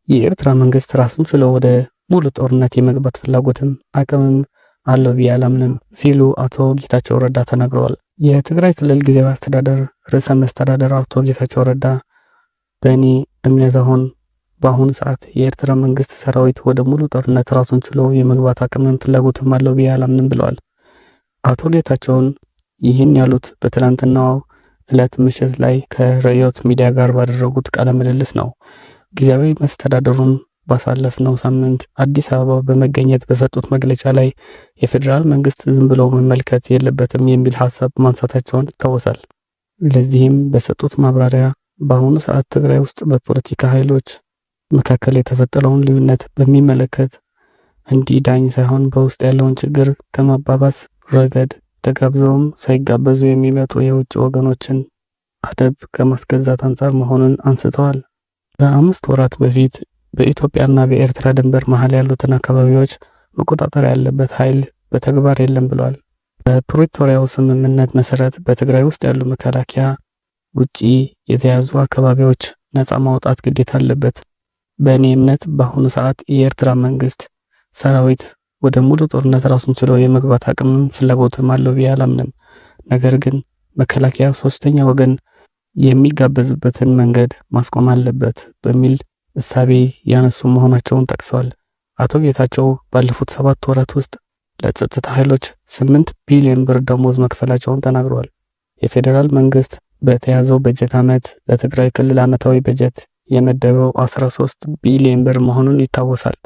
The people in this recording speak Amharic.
የኤርትራ መንግስት ራሱን ችሎ ወደ ሙሉ ጦርነት የመግባት ፍላጎትም አቅምም አለው ብዬ አላምንም ሲሉ አቶ ጌታቸው ረዳ ተናግረዋል። የትግራይ ክልል ጊዜያዊ አስተዳደር ርዕሰ መስተዳደር አቶ ጌታቸው ረዳ በእኔ እምነት በአሁኑ ሰዓት የኤርትራ መንግስት ሰራዊት ወደ ሙሉ ጦርነት ራሱን ችሎ የመግባት አቅምም ፍላጎትም አለው ብዬ አላምንም ብለዋል። አቶ ጌታቸውን ይህን ያሉት በትላንትናው ዕለት ምሽት ላይ ከርዕዮት ሚዲያ ጋር ባደረጉት ቃለ ምልልስ ነው። ጊዜያዊ መስተዳደሩን ባሳለፍነው ሳምንት አዲስ አበባ በመገኘት በሰጡት መግለጫ ላይ የፌዴራል መንግስት ዝም ብሎ መመልከት የለበትም የሚል ሀሳብ ማንሳታቸውን ይታወሳል። ለዚህም በሰጡት ማብራሪያ በአሁኑ ሰዓት ትግራይ ውስጥ በፖለቲካ ኃይሎች መካከል የተፈጠረውን ልዩነት በሚመለከት እንዲዳኝ ሳይሆን በውስጥ ያለውን ችግር ከማባባስ ረገድ ተጋብዘውም ሳይጋበዙ የሚመጡ የውጭ ወገኖችን አደብ ከማስገዛት አንጻር መሆኑን አንስተዋል። በ5 ወራት በፊት በኢትዮጵያና በኤርትራ ድንበር መሃል ያሉትን አካባቢዎች መቆጣጠር ያለበት ኃይል በተግባር የለም ብለዋል። በፕሪቶሪያው ስምምነት መሰረት በትግራይ ውስጥ ያሉ መከላከያ ውጪ የተያዙ አካባቢዎች ነፃ ማውጣት ግዴታ አለበት። በእኔ እምነት በአሁኑ ሰዓት የኤርትራ መንግስት ሰራዊት ወደ ሙሉ ጦርነት ራሱን ችሎ የመግባት አቅምም ፍላጎትም አለው ብዬ አላምንም። ነገር ግን መከላከያ ሶስተኛ ወገን የሚጋበዝበትን መንገድ ማስቆም አለበት በሚል እሳቤ ያነሱ መሆናቸውን ጠቅሰዋል። አቶ ጌታቸው ባለፉት 7 ወራት ውስጥ ለጸጥታ ኃይሎች 8 ቢሊዮን ብር ደሞዝ መክፈላቸውን ተናግረዋል። የፌዴራል መንግስት በተያዘው በጀት ዓመት ለትግራይ ክልል ዓመታዊ በጀት የመደበው 13 ቢሊዮን ብር መሆኑን ይታወሳል።